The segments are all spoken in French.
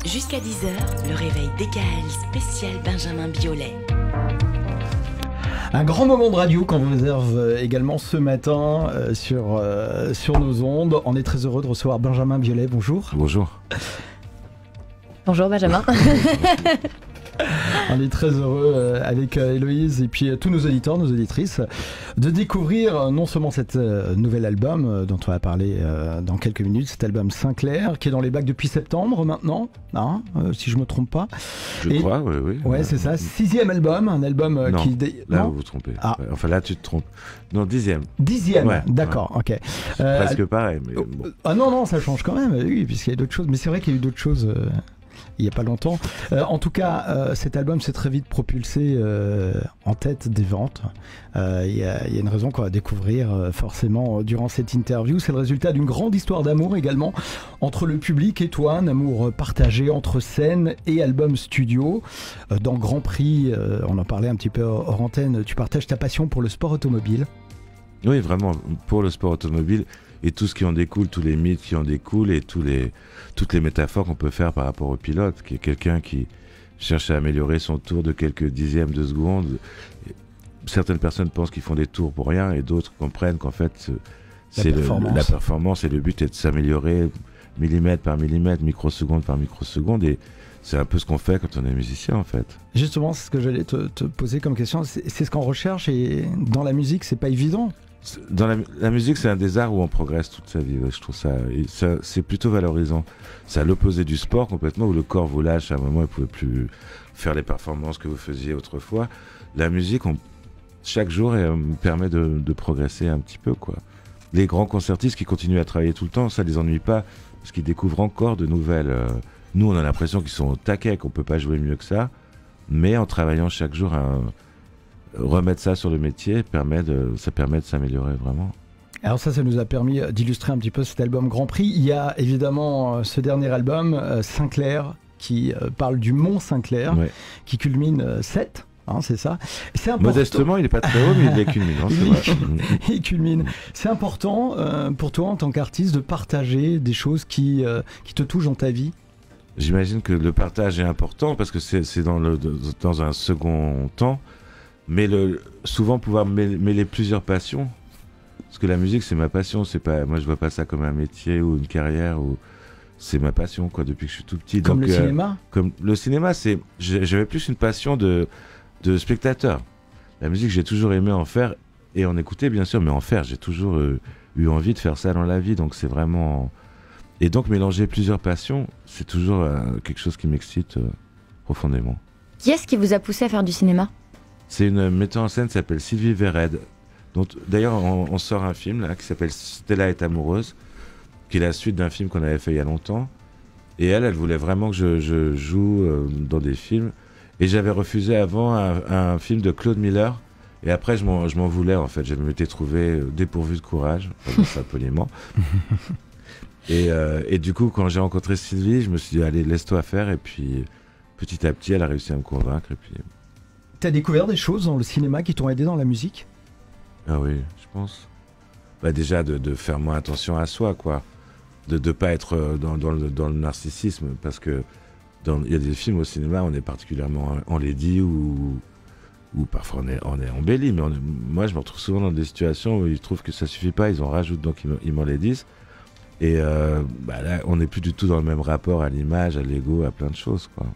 Jusqu'à 10h, le réveil DKL spécial Benjamin Biolay. Un grand moment de radio qu'on vous réserve également ce matin sur nos ondes. On est très heureux de recevoir Benjamin Biolay. Bonjour. Bonjour. Bonjour Benjamin. On est très heureux avec Héloïse et puis tous nos auditeurs, nos auditrices, de découvrir non seulement cet nouvel album dont on va parler dans quelques minutes, cet album Sinclair, qui est dans les bacs depuis septembre maintenant, hein, si je me trompe pas. Je crois, oui. Ouais, c'est ça. 6e album, un album non, qui... Là, vous vous trompez. Ah. Enfin, là, tu te trompes. Non, 10e. 10e, ouais, d'accord, ouais. Ok. Presque pareil. Mais bon. Ah non, ça change quand même, oui, puisqu'il y a d'autres choses. Mais c'est vrai qu'il y a eu d'autres choses... il n'y a pas longtemps. En tout cas, cet album s'est très vite propulsé en tête des ventes. Il y a une raison qu'on va découvrir forcément durant cette interview. C'est le résultat d'une grande histoire d'amour également entre le public et toi, un amour partagé entre scène et album studio. Dans Grand Prix, on en parlait un petit peu hors antenne, tu partages ta passion pour le sport automobile. Oui, vraiment, pour le sport automobile et tout ce qui en découle, tous les mythes qui en découlent et toutes les métaphores qu'on peut faire par rapport au pilote, qui est quelqu'un qui cherche à améliorer son tour de quelques dixièmes de seconde. Certaines personnes pensent qu'ils font des tours pour rien et d'autres comprennent qu'en fait, c'est la performance et le but est de s'améliorer millimètre par millimètre, microseconde par microseconde, et c'est un peu ce qu'on fait quand on est musicien en fait. Justement, c'est ce que j'allais te poser comme question, c'est ce qu'on recherche, et dans la musique, c'est pas évident. Dans la musique, c'est un des arts où on progresse toute sa vie. Ouais, je trouve ça, c'est plutôt valorisant. C'est à l'opposé du sport complètement, où le corps vous lâche. À un moment, vous pouvez plus faire les performances que vous faisiez autrefois. La musique, chaque jour, permet de progresser un petit peu, quoi. Les grands concertistes qui continuent à travailler tout le temps, ça les ennuie pas, parce qu'ils découvrent encore de nouvelles. Nous, on a l'impression qu'ils sont au taquet, qu'on peut pas jouer mieux que ça, mais en travaillant chaque jour remettre ça sur le métier, ça permet de s'améliorer vraiment. Alors ça nous a permis d'illustrer un petit peu cet album Grand Prix. Il y a évidemment ce dernier album, Sinclair, qui parle du Mont Sinclair, ouais, qui culmine 7. Hein, c'est ça. C'est important. Modestement, il n'est pas très haut, mais il les culmine. Hein, il culmine. C'est important pour toi en tant qu'artiste de partager des choses qui te touchent dans ta vie. J'imagine que le partage est important parce que c'est dans un second temps. Mais souvent pouvoir mêler plusieurs passions, parce que la musique c'est ma passion, c'est pas, moi je vois pas ça comme un métier ou une carrière, c'est ma passion quoi, depuis que je suis tout petit. Comme donc, le cinéma. Comme le cinéma, j'avais plus une passion de spectateur. La musique j'ai toujours aimé en faire et en écouter bien sûr, mais en faire j'ai toujours eu envie de faire ça dans la vie, donc c'est vraiment, et donc mélanger plusieurs passions, c'est toujours quelque chose qui m'excite profondément. Qui est-ce qui vous a poussé à faire du cinéma ? C'est une metteuse en scène qui s'appelle Sylvie Vered. D'ailleurs, on sort un film là, qui s'appelle Stella est amoureuse, qui est la suite d'un film qu'on avait fait il y a longtemps. Et elle voulait vraiment que je joue dans des films. Et j'avais refusé avant un film de Claude Miller. Et après, je m'en voulais en fait. Je m'étais trouvé dépourvu de courage, ça poliment. Et du coup, quand j'ai rencontré Sylvie, je me suis dit, allez, laisse-toi faire. Et puis, petit à petit, elle a réussi à me convaincre. Et puis... T'as découvert des choses dans le cinéma qui t'ont aidé dans la musique ? Ah oui, je pense. Bah déjà de faire moins attention à soi, quoi. De pas être dans le narcissisme, parce que il y a des films au cinéma, on est particulièrement enlaidi ou parfois on est embelli, mais moi je me retrouve souvent dans des situations où ils trouvent que ça suffit pas, ils en rajoutent, donc ils m'enlaidissent. Et là, on n'est plus du tout dans le même rapport à l'image, à l'ego, à plein de choses, quoi.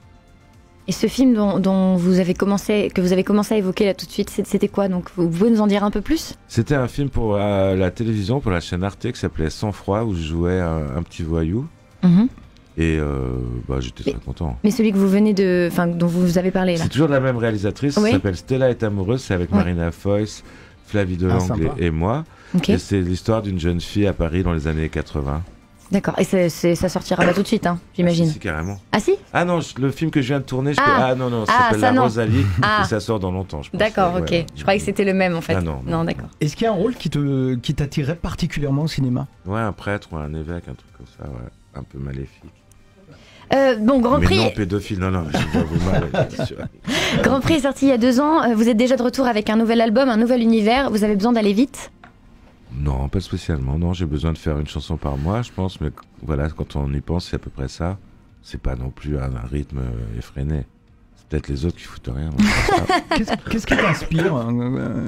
Et ce film dont vous avez commencé à évoquer là tout de suite, c'était quoi ? Donc vous pouvez nous en dire un peu plus ? C'était un film pour la télévision, pour la chaîne Arte, qui s'appelait Sang Froid, où je jouais un petit voyou. Mm-hmm. Et j'étais très content. Mais celui que dont vous avez parlé là. C'est toujours la même réalisatrice, oui. Ça s'appelle Stella est amoureuse, c'est avec Marina Foïs, Flavie Delangle et moi. Okay. Et c'est l'histoire d'une jeune fille à Paris dans les années 80. D'accord, et ça sortira pas tout de suite, hein, j'imagine. Si, carrément. Ah si ? Ah non, le film que je viens de tourner, ça s'appelle La Rosalie, et ça sort dans longtemps, je pense. D'accord, ok. Ouais. Je croyais que c'était le même en fait. Ah non, d'accord. Est-ce qu'il y a un rôle qui t'attirait particulièrement au cinéma ? Ouais, un prêtre ou un évêque, un truc comme ça, ouais, un peu maléfique. Grand Prix. Mais non, pédophile, non, je vois vous mal. Grand Prix est sorti il y a 2 ans, vous êtes déjà de retour avec un nouvel album, un nouvel univers, vous avez besoin d'aller vite ? Non, pas spécialement. Non, j'ai besoin de faire une chanson par mois, je pense. Mais voilà, quand on y pense, c'est à peu près ça. c'est pas non plus un rythme effréné. C'est peut-être les autres qui foutent rien. Qu'est-ce qui t'inspire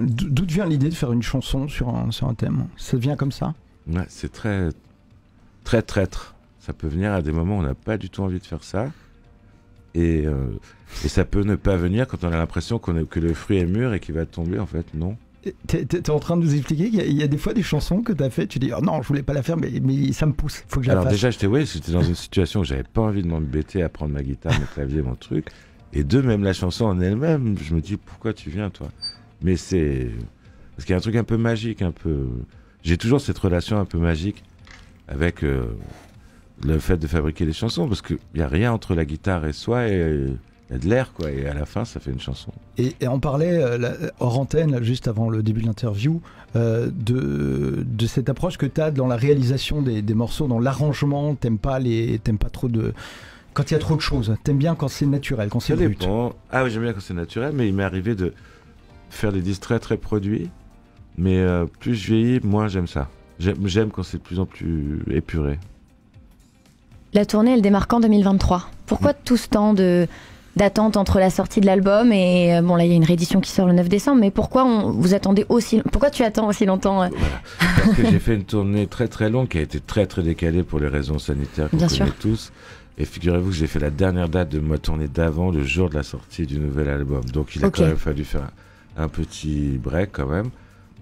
d'où te vient l'idée de faire une chanson sur un thème? Ça vient comme ça? Ouais, c'est très, très traître. Ça peut venir à des moments où on n'a pas du tout envie de faire ça. Et ça peut ne pas venir quand on a l'impression que le fruit est mûr et qu'il va tomber, en fait, non. T'es en train de nous expliquer qu'il y a des fois des chansons que t'as fait, tu dis oh non, je voulais pas la faire, mais ça me pousse, faut que je la fasse. Alors déjà, j'étais dans une situation où j'avais pas envie de m'embêter à prendre ma guitare, mon clavier, mon truc. Et même la chanson en elle-même, je me dis pourquoi tu viens, toi? Mais c'est parce qu'il y a un truc un peu magique, j'ai toujours cette relation un peu magique avec le fait de fabriquer des chansons, parce qu'il n'y a rien entre la guitare et soi, et il y a de l'air, quoi, et à la fin, ça fait une chanson. Et on parlait hors antenne, là, juste avant le début de l'interview, de cette approche que tu as dans la réalisation des morceaux, dans l'arrangement. T'aimes pas trop de... Quand il y a trop de choses, t'aimes bien quand c'est naturel, quand c'est brut. Ah oui, j'aime bien quand c'est naturel, mais il m'est arrivé de faire des disques très très produits, mais plus je vieillis, moins j'aime ça. J'aime quand c'est de plus en plus épuré. La tournée, elle démarre en 2023. Pourquoi tout ce temps d'attente entre la sortie de l'album et bon là il y a une réédition qui sort le 9 décembre, mais pourquoi pourquoi tu attends aussi longtemps? Voilà. Parce que j'ai fait une tournée très très longue qui a été très très décalée pour les raisons sanitaires qu'on connaît tous. Et figurez-vous que j'ai fait la dernière date de ma tournée d'avant, le jour de la sortie du nouvel album. Donc il a quand même fallu faire un petit break quand même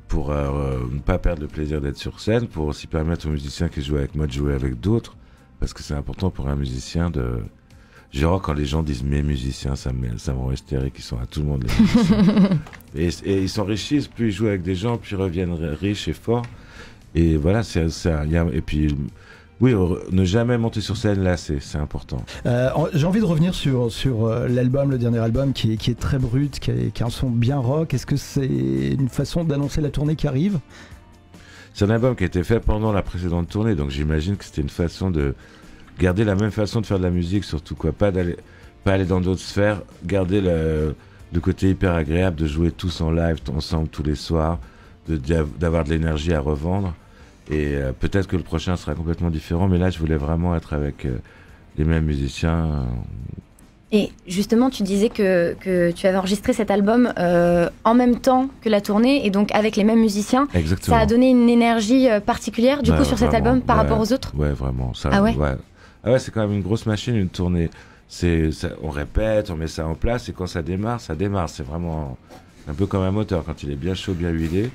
pour ne pas perdre le plaisir d'être sur scène, pour aussi permettre aux musiciens qui jouent avec moi de jouer avec d'autres. Parce que c'est important pour un musicien de... Genre quand les gens disent mes musiciens, ça me rend hystérique, ils sont à tout le monde les musiciens. et ils s'enrichissent, plus ils jouent avec des gens, plus ils reviennent riches et forts. Et voilà, et puis oui, ne jamais monter sur scène, là c'est important. J'ai envie de revenir sur l'album, le dernier album qui est très brut, qui a un son bien rock. Est-ce que c'est une façon d'annoncer la tournée qui arrive? C'est un album qui a été fait pendant la précédente tournée, donc j'imagine que c'était une façon de garder la même façon de faire de la musique, surtout quoi, pas aller dans d'autres sphères, garder le côté hyper agréable de jouer tous en live, ensemble tous les soirs, d'avoir de l'énergie à revendre. Et peut-être que le prochain sera complètement différent, mais là je voulais vraiment être avec les mêmes musiciens. Et justement, tu disais que tu avais enregistré cet album en même temps que la tournée, et donc avec les mêmes musiciens. Exactement. Ça a donné une énergie particulière, du coup, sur cet album par rapport aux autres? Ouais, vraiment. Ça, ah ouais, c'est quand même une grosse machine, une tournée. On répète, on met ça en place, et quand ça démarre. C'est vraiment un peu comme un moteur, quand il est bien chaud, bien huilé.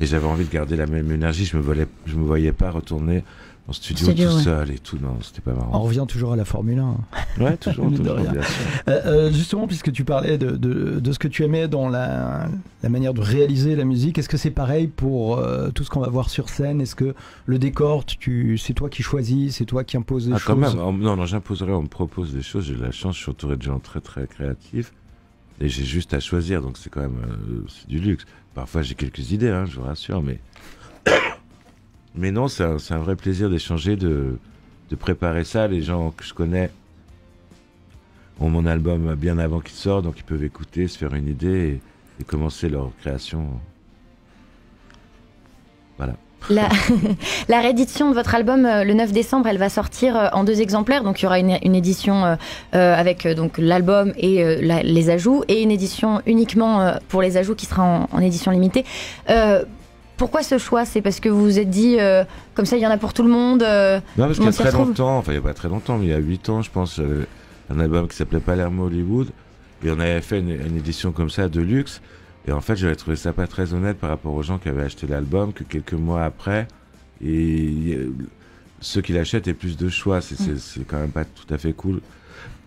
Et j'avais envie de garder la même énergie, je me voyais pas retourner en studio tout seul et tout, non, c'était pas marrant. On revient toujours à la Formule 1. Ouais, toujours bien sûr. Justement, puisque tu parlais de ce que tu aimais dans la manière de réaliser la musique, est-ce que c'est pareil pour tout ce qu'on va voir sur scène? Est-ce que le décor, c'est toi qui choisis, c'est toi qui imposes des choses? Quand même, non, j'imposerai, on me propose des choses, j'ai de la chance, je suis entouré de gens très très créatifs, et j'ai juste à choisir, donc c'est quand même c'est du luxe. Parfois j'ai quelques idées, je vous rassure, mais non, c'est un vrai plaisir d'échanger, de préparer ça. Les gens que je connais ont mon album bien avant qu'il sorte, donc ils peuvent écouter, se faire une idée et commencer leur création. Voilà. La réédition de votre album le 9 décembre, elle va sortir en 2 exemplaires. Donc il y aura une édition avec donc l'album et les ajouts, et une édition uniquement pour les ajouts qui sera en édition limitée. Pourquoi ce choix? C'est parce que vous vous êtes dit comme ça il y en a pour tout le monde? Non, parce qu'il y a très longtemps, enfin il n'y a pas très longtemps, mais il y a 8 ans je pense, un album qui s'appelait Palermo Hollywood, et on avait fait une édition comme ça de luxe. Et en fait, j'avais trouvé ça pas très honnête par rapport aux gens qui avaient acheté l'album, que quelques mois après, ceux qui l'achètent aient plus de choix. C'est quand même pas tout à fait cool.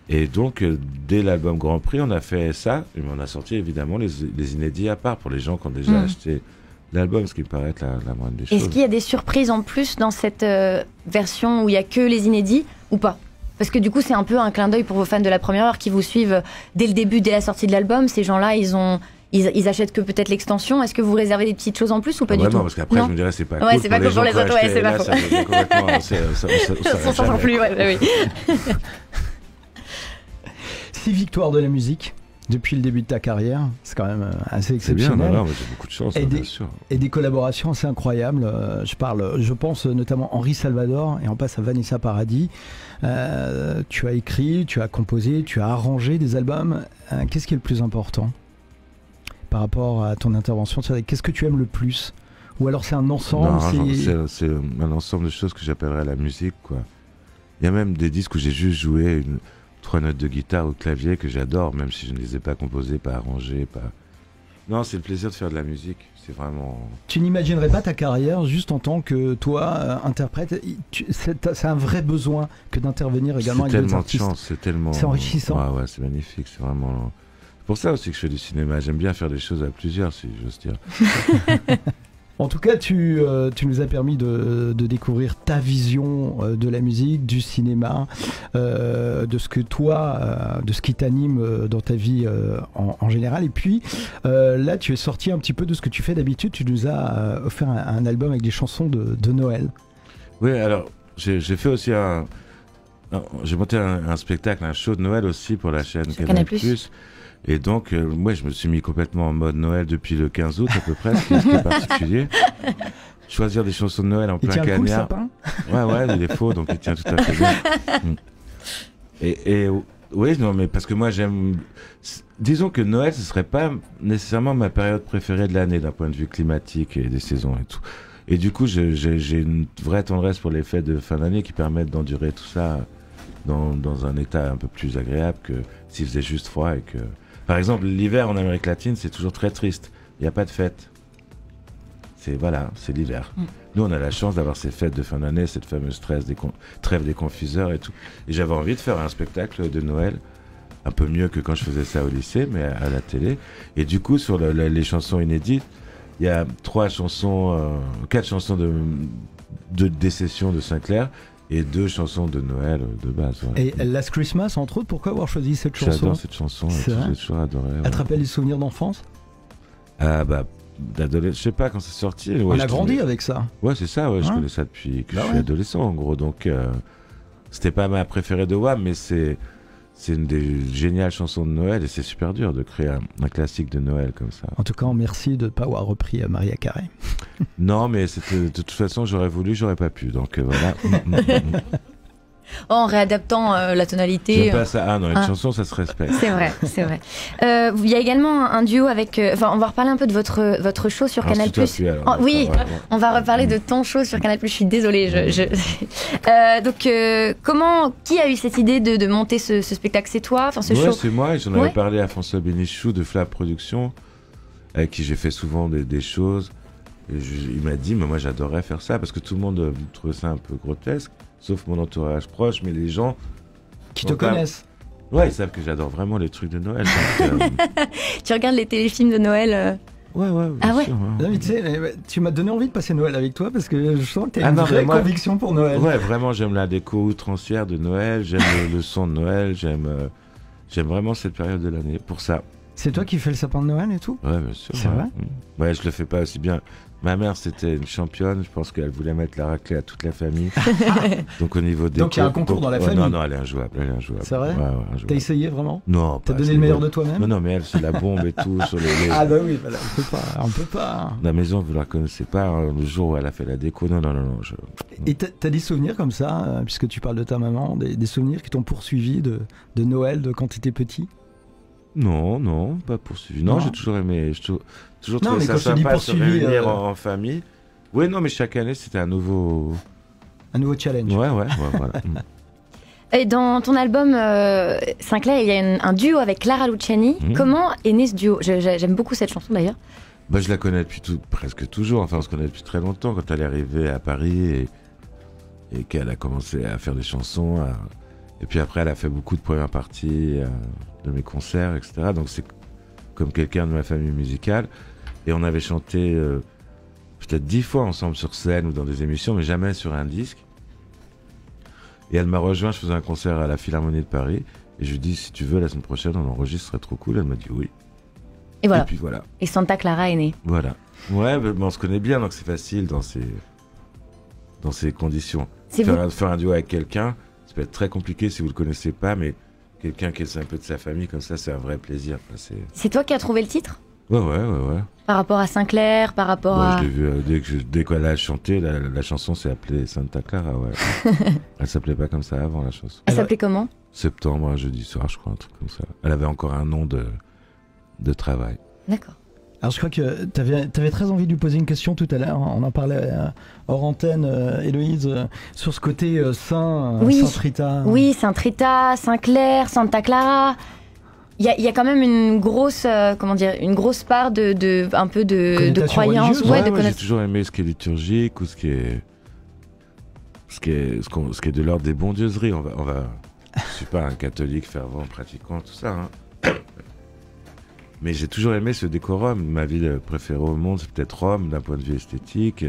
Et donc, dès l'album Grand Prix, on a fait ça, et on a sorti évidemment les inédits à part pour les gens qui ont déjà acheté l'album, ce qui me paraît être la moindre des choses. Est-ce qu'il y a des surprises en plus dans cette version où il n'y a que les inédits ou pas? Parce que du coup, c'est un peu un clin d'œil pour vos fans de la première heure qui vous suivent dès le début, dès la sortie de l'album. Ces gens-là, ils achètent que peut-être l'extension. Est-ce que vous réservez des petites choses en plus ou pas du tout? Non, parce qu'après, je me dirais, c'est pas cool. Ouais, c'est pas cool pour les autres, ouais, c'est pas faux. Ça devient complètement... On s'en plus, oui. 6 victoires de la musique, depuis le début de ta carrière. C'est quand même assez C'est bien, exceptionnel. non, j'ai beaucoup de chance, Et bien sûr. Et des collaborations assez incroyables. Je pense notamment Henri Salvador et on passe à Vanessa Paradis. Tu as écrit, tu as composé, tu as arrangé des albums. Qu'est-ce qui est le plus important par rapport à ton intervention? Qu'est-ce que tu aimes le plus? Ou alors c'est un ensemble? Non, c'est un ensemble de choses que j'appellerais la musique, quoi. Il y a même des disques où j'ai juste joué 3 notes de guitare ou de clavier que j'adore, même si je ne les ai pas composées, pas arrangées, pas... Non, c'est le plaisir de faire de la musique. C'est vraiment... Tu n'imaginerais pas ta carrière juste en tant que toi, interprète. C'est un vrai besoin que d'intervenir également avec d'autres artistes. C'est tellement... C'est enrichissant. Ouais, c'est magnifique. C'est vraiment... C'est pour ça aussi que je fais du cinéma. J'aime bien faire des choses à plusieurs, si j'ose dire. En tout cas, tu nous as permis de découvrir ta vision de la musique, du cinéma, de ce que toi, de ce qui t'anime dans ta vie en général. Et puis là, tu es sorti un petit peu de ce que tu fais d'habitude. Tu nous as offert un album avec des chansons de Noël. Oui, alors j'ai fait aussi j'ai monté un spectacle, un show de Noël aussi pour la chaîne Canal+. Et donc, moi, je me suis mis complètement en mode Noël depuis le 15 août à peu près, ce qui est particulier. Choisir des chansons de Noël en plein cagnard. Il tient le sapin ? Ouais, il est faux, donc il tient tout à fait bien. Et oui, non, mais parce que moi, j'aime... Disons que Noël, ce serait pas nécessairement ma période préférée de l'année d'un point de vue climatique et des saisons et tout. Et du coup, j'ai une vraie tendresse pour les fêtes de fin d'année qui permettent d'endurer tout ça dans un état un peu plus agréable que s'il faisait juste froid et que... Par exemple, l'hiver en Amérique latine, c'est toujours très triste. Il n'y a pas de fête. C'est l'hiver. Nous, on a la chance d'avoir ces fêtes de fin d'année, cette fameuse trêve des confiseurs et tout. Et j'avais envie de faire un spectacle de Noël, un peu mieux que quand je faisais ça au lycée, mais à la télé. Et du coup, sur les chansons inédites, il y a 4 chansons des sessions de Sinclair et 2 chansons de Noël de base. Ouais. Et Last Christmas, entre autres, pourquoi avoir choisi cette chanson? J'adore cette chanson, j'ai toujours adoré. Elle te rappelle les souvenirs d'enfance? D'adolescence, je sais pas quand c'est sorti. Ouais, on a grandi avec ça. Ouais, c'est ça, je connais ça depuis que je suis adolescent en gros. Donc, c'était pas ma préférée de Wham, mais c'est une des géniales chansons de Noël et c'est super dur de créer un classique de Noël comme ça. En tout cas, merci de ne pas avoir repris Maria Carey. Non, mais de toute façon, j'aurais voulu, j'aurais pas pu. Donc voilà. En réadaptant la tonalité. J'aime pas ça. Ah non, une chanson, ça se respecte. C'est vrai. Il y a également un duo avec. On va reparler un peu de votre show sur Canal+. Oui, on va reparler de ton show sur Canal+. Je suis désolée. Donc, qui a eu cette idée de monter ce spectacle? C'est toi, ce show? C'est moi. J'en avais parlé à François Bénichou de Flap Productions, avec qui j'ai fait souvent des choses. Et il m'a dit, mais moi j'adorerais faire ça parce que tout le monde trouvait ça un peu grotesque. Sauf mon entourage proche, mais les gens... Qui te connaissent. Ouais, ils savent que j'adore vraiment les trucs de Noël. Tu regardes les téléfilms de Noël Ouais. Ah ouais, sûr, Non, mais tu m'as donné envie de passer Noël avec toi parce que je sens que tu as une vraie conviction pour Noël. Ouais, vraiment, j'aime la déco outrancière de Noël, j'aime le son de Noël, j'aime vraiment cette période de l'année pour ça. C'est toi qui fais le sapin de Noël et tout? Ouais, bien sûr. C'est vrai? Ouais, je le fais pas aussi bien. Ma mère, c'était une championne. Je pense qu'elle voulait mettre la raclée à toute la famille. Donc, au niveau des. Donc, il y a un concours dans la famille. Non, elle est injouable. C'est vrai? Ouais, t'as essayé vraiment? Non. T'as donné le meilleur de toi-même? Non, mais elle, c'est la bombe et tout. Sur les... Ah, bah oui, voilà, on peut pas. La maison, vous la connaissez pas. Le jour où elle a fait la déco, non. Et t'as des souvenirs comme ça, puisque tu parles de ta maman, des souvenirs qui t'ont poursuivi de Noël, de quand t'étais petit? Non, pas poursuivi. Non, j'ai toujours aimé. Toujours trouvé ça sympa de se réunir en famille. Oui, non, mais chaque année, c'était un nouveau challenge. Ouais, voilà. Et dans ton album Sinclair, il y a un duo avec Clara Luciani. Comment est né ce duo? J'aime beaucoup cette chanson d'ailleurs. Je la connais depuis presque toujours. Enfin, on se connaît depuis très longtemps. Quand elle est arrivée à Paris et qu'elle a commencé à faire des chansons. Et puis après, elle a fait beaucoup de premières parties de mes concerts, etc. Donc c'est comme quelqu'un de ma famille musicale. Et on avait chanté peut-être 10 fois ensemble sur scène ou dans des émissions, mais jamais sur un disque. Et elle m'a rejoint, je faisais un concert à la Philharmonie de Paris. Et je lui ai dit, si tu veux, la semaine prochaine, on enregistre, ce serait trop cool. Elle m'a dit oui. Et voilà. Et puis voilà. Et Santa Clara est née. Voilà. Ouais, mais on se connaît bien, donc c'est facile dans ces conditions. Faire un duo avec quelqu'un, ça peut être très compliqué si vous le connaissez pas, mais quelqu'un qui est un peu de sa famille, comme ça, c'est un vrai plaisir. Quoi. C'est toi qui as trouvé le titre ? Ouais. Par rapport à Sinclair, par rapport à... Je l'ai vu dès qu'elle a chanté, la chanson s'est appelée Santa Clara, ouais. Elle s'appelait pas comme ça avant, la chanson. Elle s'appelait comment ? Septembre, un jeudi soir, je crois, un truc comme ça. Elle avait encore un nom de travail. D'accord. Alors je crois que tu avais très envie de lui poser une question tout à l'heure, on en parlait hors antenne, Héloïse, sur ce côté Saint Rita. Oui, Sainte Rita, Sinclair, Santa Clara. Il y a quand même une grosse, une grosse part un peu de croyance. J'ai toujours aimé ce qui est liturgique ou ce qui est de l'ordre des bondieuseries. Je suis pas un catholique fervent, pratiquant, tout ça. Hein. Mais j'ai toujours aimé ce décorum. Ma ville préférée au monde, c'est peut-être Rome, d'un point de vue esthétique.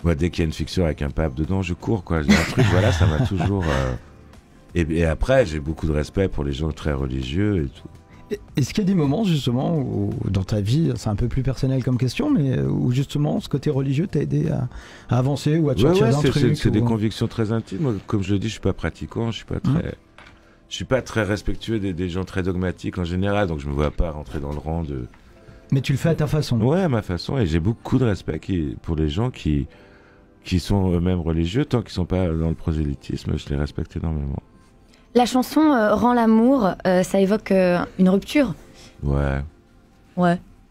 Moi, dès qu'il y a une fiction avec un pape dedans, je cours, quoi. J'ai un truc, voilà, ça m'a toujours... Et après, j'ai beaucoup de respect pour les gens très religieux et tout. Est-ce qu'il y a des moments, justement, où dans ta vie, c'est un peu plus personnel comme question, mais où justement, ce côté religieux t'a aidé à avancer ou à te sortir d'un truc c'est des convictions très intimes. Moi, comme je le dis, je suis pas pratiquant, je suis pas très respectueux des gens très dogmatiques en général, donc je me vois pas rentrer dans le rang de... Mais tu le fais à ta façon. Ouais, à ma façon, et j'ai beaucoup de respect pour les gens qui sont eux-mêmes religieux, tant qu'ils sont pas dans le prosélytisme, je les respecte énormément. La chanson Rends l'amour, ça évoque une rupture. Ouais.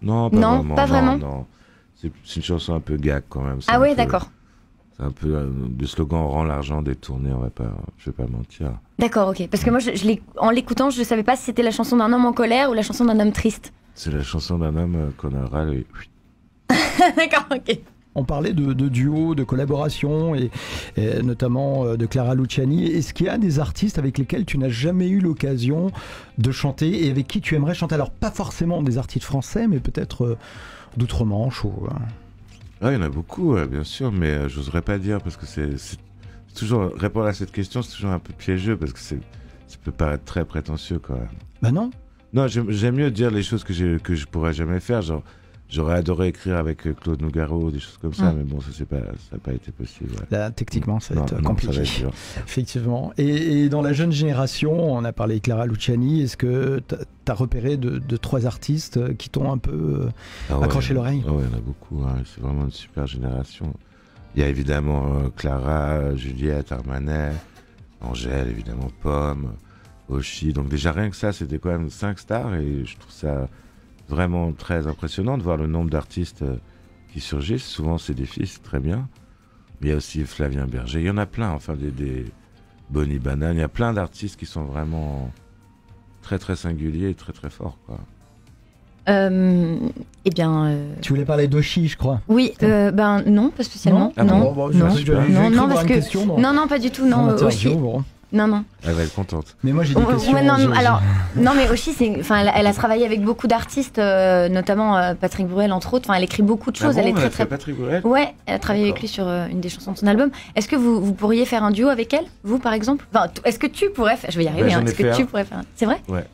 Non, pas vraiment. Non. C'est une chanson un peu gag quand même. Ah ouais, d'accord. C'est un peu le slogan Rends l'argent détourné, je vais pas mentir. D'accord, ok. Parce que moi, en l'écoutant, je savais pas si c'était la chanson d'un homme en colère ou la chanson d'un homme triste. C'est la chanson d'un homme qu'on a râlé. D'accord, ok. On parlait de duo, de collaboration et notamment de Clara Luciani. Est-ce qu'il y a des artistes avec lesquels tu n'as jamais eu l'occasion de chanter et avec qui tu aimerais chanter ? Alors pas forcément des artistes français, mais peut-être d'outre-Manche ou... Ah, il y en a beaucoup, bien sûr, mais j'oserais pas dire parce que c'est toujours répondre à cette question, c'est toujours un peu piégeux parce que ça peut paraître très prétentieux quand même. Bah non. Non, j'aime mieux dire les choses que je pourrais jamais faire, genre. J'aurais adoré écrire avec Claude Nougaro, des choses comme ça, mais bon, ça n'a pas été possible. Ouais. Là, techniquement, ça va être compliqué. Ça va être dur. Effectivement. Et dans la jeune génération, on a parlé de Clara Luciani, est-ce que tu as repéré de 3 artistes qui t'ont un peu accroché l'oreille ? Ah ouais, il y en a beaucoup, hein. C'est vraiment une super génération. Il y a évidemment Clara, Juliette, Armanet, Angèle, évidemment Pomme, Oshi. Donc déjà, rien que ça, c'était quand même 5 stars et je trouve ça... vraiment très impressionnant de voir le nombre d'artistes qui surgissent. Souvent, c'est des filles, c'est très bien. Mais il y a aussi Flavien Berger. Il y en a plein, enfin, des Bonnie Banane. Il y a plein d'artistes qui sont vraiment très, très singuliers et très, très forts, quoi. Eh bien... Tu voulais parler d'Oshi, je crois. Oui, non, pas spécialement. Non, pas du tout. Non, Oshi. Non. Elle va être contente. Mais moi j'ai des questions. Non, mais Oshi, elle a travaillé avec beaucoup d'artistes, notamment Patrick Bruel entre autres. Enfin, elle écrit beaucoup de choses. Elle est très Patrick Bruel. Ouais, elle a travaillé avec lui sur une des chansons de son album. Est-ce que vous pourriez faire un duo avec elle, vous par exemple ? Enfin, est-ce que tu pourrais faire ? Je vais y arriver. Est-ce que tu pourrais faire ? C'est vrai ? Ouais.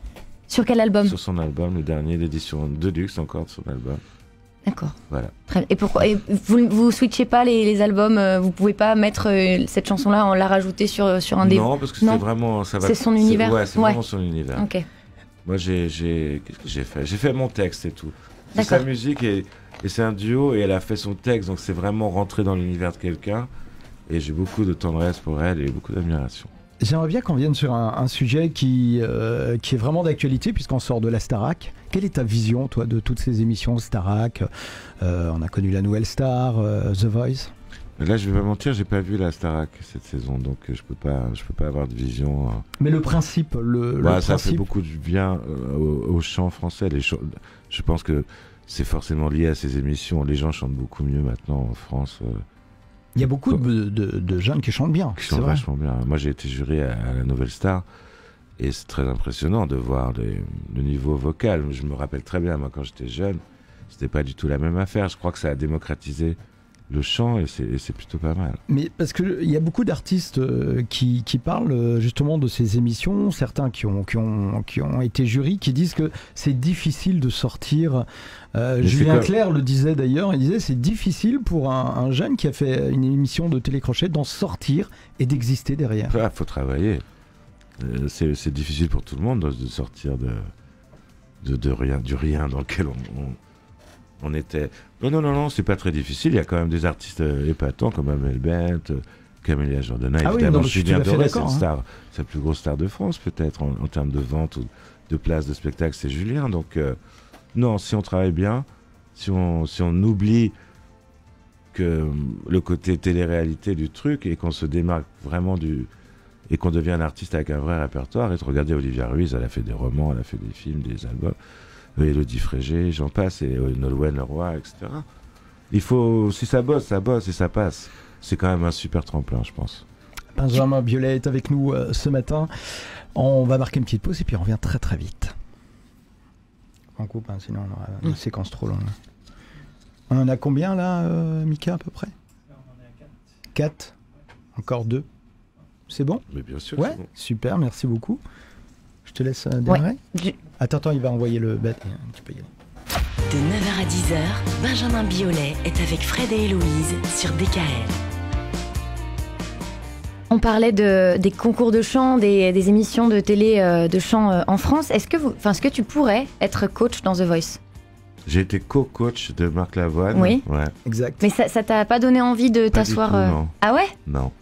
Sur quel album ? Sur son album, le dernier, l'édition de luxe encore de son album. D'accord. Voilà. Très bien. Et pourquoi vous switchez pas les albums, vous pouvez pas mettre cette chanson-là, la rajouter sur un des... Non, parce que c'est vraiment... C'est son univers. Ouais, c'est vraiment son univers. Ok. Moi, qu'est-ce que j'ai fait ? J'ai fait mon texte et tout. C'est sa musique et c'est un duo et elle a fait son texte, donc c'est vraiment rentré dans l'univers de quelqu'un. Et j'ai beaucoup de tendresse pour elle et beaucoup d'admiration. J'aimerais bien qu'on vienne sur un sujet qui est vraiment d'actualité puisqu'on sort de la Starac. Quelle est ta vision, toi, de toutes ces émissions Starac ? On a connu la Nouvelle Star, The Voice. Là, je vais pas mentir, j'ai pas vu la Starac cette saison, donc je peux pas avoir de vision. Mais le principe, ça fait beaucoup de bien au chant français. Je pense que c'est forcément lié à ces émissions. Les gens chantent beaucoup mieux maintenant en France. Il y a beaucoup de jeunes qui chantent bien. Qui chantent vachement bien. Moi, j'ai été juré à la Nouvelle Star et c'est très impressionnant de voir le niveau vocal. Je me rappelle très bien, moi, quand j'étais jeune, c'était pas du tout la même affaire. Je crois que ça a démocratisé le chant et c'est plutôt pas mal. Mais parce qu'il y a beaucoup d'artistes qui parlent justement de ces émissions, certains qui ont été jurys, qui disent que c'est difficile de sortir. Julien Clerc le disait d'ailleurs, il disait c'est difficile pour un jeune qui a fait une émission de télécrochet d'en sortir et d'exister derrière. Ah, faut travailler. c'est difficile pour tout le monde de sortir de rien, du rien dans lequel on était. Non, c'est pas très difficile. Il y a quand même des artistes épatants comme Amel Bent, Camélia Jordana, évidemment. Julien Doré, c'est une star, c'est la plus grosse star de France peut-être en termes de vente ou de place de spectacle, c'est Julien. Donc non, si on travaille bien, si on oublie que le côté télé-réalité du truc et qu'on se démarque vraiment et qu'on devient un artiste avec un vrai répertoire. Et de regarder Olivia Ruiz, elle a fait des romans, elle a fait des films, des albums. Élodie Frégé, j'en passe, et Nolwenn Leroy, etc. Il faut, si ça bosse et ça passe. C'est quand même un super tremplin, je pense. Benjamin Biolay est avec nous ce matin. On va marquer une petite pause et puis on revient très très vite. On coupe, sinon on aura une séquence trop longue. On en a combien là, Mika, à peu près? On en est à 4. 4. Encore 2. C'est bon? Mais bien sûr. Ouais, c'est bon. super, merci beaucoup. Je te laisse démarrer. Ouais. Attends, il va envoyer le bête. Tu peux y aller. De 9h à 10h, Benjamin Biolay est avec Fred et Héloïse sur DKL. On parlait des concours de chant, des émissions de télé de chant en France. Est-ce que tu pourrais être coach dans The Voice? J'ai été co-coach de Marc Lavoine. Oui. Ouais. Exact. Mais ça t'a pas donné envie de Pas du t'asseoir tout, non. Ah ouais? Non.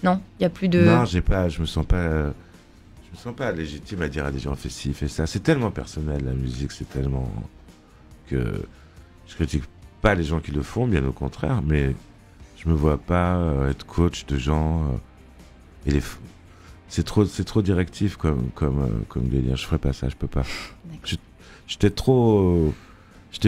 Non, il y a plus de... Non, je me sens pas légitime à dire à des gens fais ci, fais ça. C'est tellement personnel la musique, c'est tellement que je critique pas les gens qui le font, bien au contraire, mais je me vois pas être coach de gens c'est trop directif comme délire. Je ferais pas ça, je peux pas. J'étais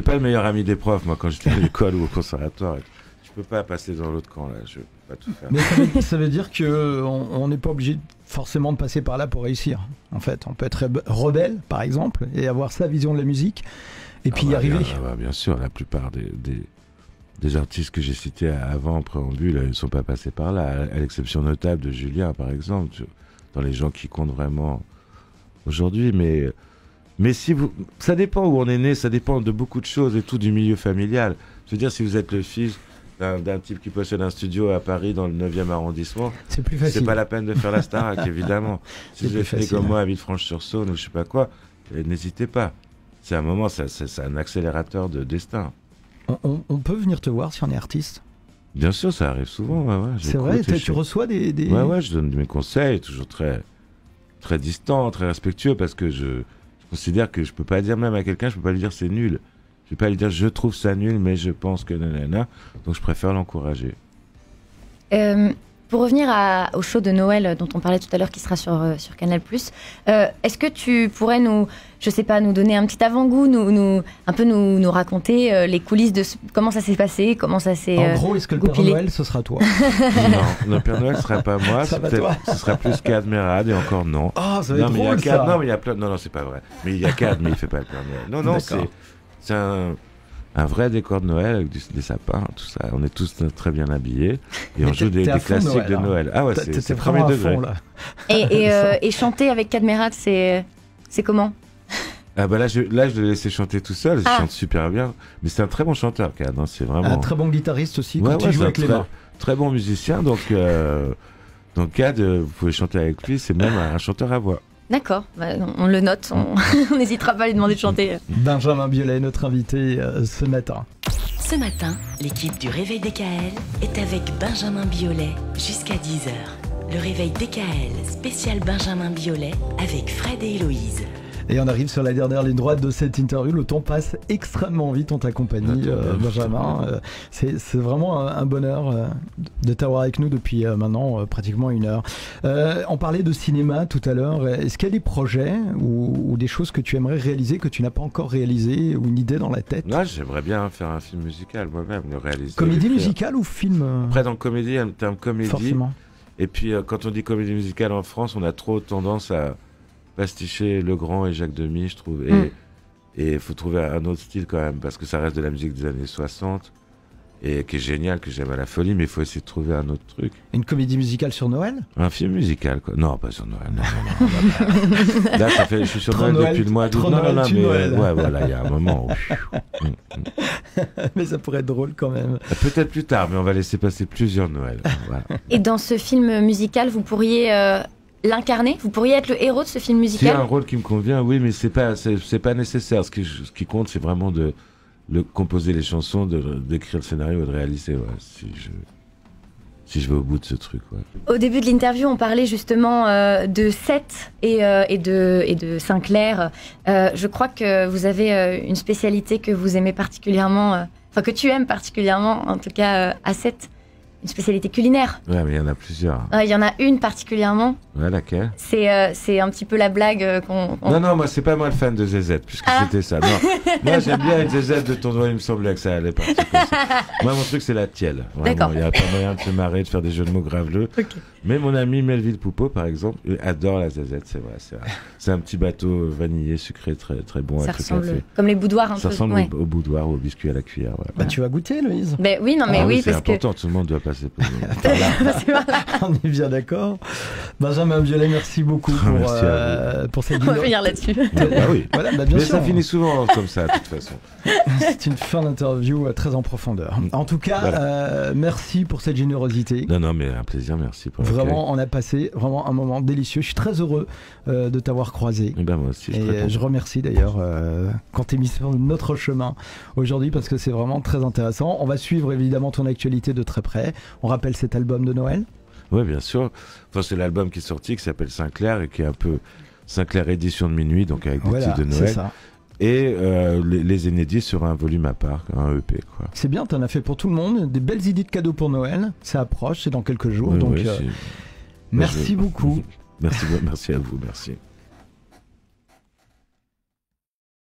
pas le meilleur ami des profs moi quand j'étais à l'école ou au conservatoire. Je peux pas passer dans l'autre camp là, je peux pas tout faire. Mais ça veut dire qu'on n'est pas obligé forcément de passer par là pour réussir. En fait, on peut être rebelle, par exemple, et avoir sa vision de la musique, et puis y arriver. Bien sûr, la plupart des artistes que j'ai cités avant en préambule, ils ne sont pas passés par là, à l'exception notable de Julien, par exemple, dans les gens qui comptent vraiment aujourd'hui. Mais ça dépend où on est né, ça dépend de beaucoup de choses et tout, du milieu familial. Je veux dire, si vous êtes le fils d'un type qui possède un studio à Paris dans le 9e arrondissement, c'est plus facile. C'est pas la peine de faire la Starac, évidemment. Si vous êtes né comme moi à Villefranche-sur-Saône ou je sais pas quoi, n'hésitez pas. C'est un moment, c'est un accélérateur de destin. On peut venir te voir si on est artiste? Bien sûr, ça arrive souvent. Ouais, c'est vrai, tu reçois des... Ouais, je donne mes conseils, toujours très, très distant, très respectueux, parce que je considère que je peux pas dire même à quelqu'un, je peux pas lui dire c'est nul. Je vais pas lui dire je trouve ça nul, mais je pense que nanana. Donc je préfère l'encourager. Pour revenir au show de Noël dont on parlait tout à l'heure qui sera sur Canal+, est-ce que tu pourrais nous donner un petit avant-goût, nous raconter les coulisses de comment ça s'est passé, comment ça s'est En gros, est-ce que le Père Noël, ce sera toi? Non, le Père Noël, ce sera pas moi. Ce sera plus Kad Merad, et encore non. Oh, ça va être drôle, ça. Non, mais il y a plein... Non, c'est pas vrai. Mais il y a Kad, mais il fait pas le Père Noël. Non, c'est un vrai décor de Noël avec des sapins, tout ça. On est tous très bien habillés et on joue des classiques de Noël. Ah ouais, c'est premier degré. Et chanter avec Kad Merad, c'est comment? Ah bah là je l'ai laissé chanter tout seul. Il chante super bien, mais c'est un très bon chanteur, Kad. Hein, c'est vraiment un très bon guitariste aussi. Quand il joue avec les mains. Très bon musicien, donc Kad, vous pouvez chanter avec lui. C'est même un chanteur à voix. D'accord, on le note, on n'hésitera pas à lui demander de chanter. Benjamin Biolay, notre invité ce matin. Ce matin, l'équipe du Réveil DKL est avec Benjamin Biolay jusqu'à 10h. Le Réveil DKL spécial Benjamin Biolay avec Fred et Héloïse. Et on arrive sur la dernière ligne droite de cette interview. Le temps passe extrêmement vite en ta compagnie, Benjamin. C'est vraiment un bonheur de t'avoir avec nous depuis maintenant pratiquement 1 heure. On parlait de cinéma tout à l'heure. Est-ce qu'il y a des projets ou des choses que tu aimerais réaliser que tu n'as pas encore réalisé, ou une idée dans la tête? Moi, j'aimerais bien faire un film musical moi-même, le réaliser. Comédie musicale ou film? Après, dans le comédie, il y a le terme comédie. Forcément. Et puis, quand on dit comédie musicale en France, on a trop tendance à pasticher Legrand et Jacques Demy, je trouve. Et il faut trouver un autre style quand même, parce que ça reste de la musique des années 60, et qui est génial, que j'aime à la folie, mais il faut essayer de trouver un autre truc. Une comédie musicale sur Noël? Un film musical, quoi. Non, pas sur Noël. Non. Là, je suis sur Noël depuis le mois d'août. Non, mais ouais, voilà, il y a un moment où... Mais ça pourrait être drôle quand même. Peut-être plus tard, mais on va laisser passer plusieurs Noëls. Voilà. Et dans ce film musical, vous pourriez l'incarner? Vous pourriez être le héros de ce film S'il y a un musical? rôle qui me convient, oui, mais c'est pas nécessaire. Ce qui compte, c'est vraiment de composer les chansons, d'écrire le scénario et de réaliser. Ouais, si je vais au bout de ce truc. Ouais. Au début de l'interview, on parlait justement de Seth et de Sinclair. Je crois que vous avez une spécialité que vous aimez particulièrement, enfin que tu aimes particulièrement, en tout cas à Seth. Une spécialité culinaire. Ouais, mais il y en a plusieurs. Il y en a une particulièrement. Ouais, laquelle? C'est un petit peu la blague qu'on... Non, moi, c'est pas moi le fan de ZZ, puisque c'était ça. Non, moi, j'aime bien une ZZ de ton doigt, il me semblait que ça allait partir comme ça. Moi, mon truc, c'est la tielle. D'accord. Il n'y a pas moyen de se marrer, de faire des jeux de mots graveleux. Okay. Mais mon ami Melville Poupeau, par exemple, adore la ZZ, c'est vrai. C'est un petit bateau vanillé, sucré, très, très bon Ça avec le ressemble café. comme les boudoirs un Ça peu. ressemble Ouais. au boudoir ou au biscuit à la cuillère. Ouais. Bah, tu vas goûter, Loïse. Ben oui, non, mais Ah oui, c'est parce que... important, tout le monde doit passer par C'est vrai. On est bien d'accord. Benjamin Biolay, merci beaucoup Merci à pour cette On va vidéo. finir là-dessus. Bah oui. Voilà, bah, bien Mais sûr. ça finit souvent comme ça, de toute façon. C'est une fin d'interview très en profondeur. En tout cas, Voilà. merci pour cette générosité. Non, mais un plaisir, merci pour l'accueil. Vraiment, on a passé vraiment un moment délicieux. Je suis très heureux de t'avoir croisé. Et ben moi aussi, je suis très Et content. je remercie d'ailleurs quand t'es mis sur notre chemin aujourd'hui parce que c'est vraiment très intéressant. On va suivre évidemment ton actualité de très près. On rappelle cet album de Noël. Oui, bien sûr. Enfin, c'est l'album qui est sorti, qui s'appelle Sinclair, et qui est un peu Sinclair édition de minuit, donc avec des Voilà, titres de c'est Noël. ça. Et les inédits sur un volume à part, un EP, quoi. C'est bien, t'en as fait pour tout le monde. Des belles idées de cadeaux pour Noël. Ça approche, c'est dans quelques jours. Oui, donc oui, merci beaucoup. Merci à vous, merci.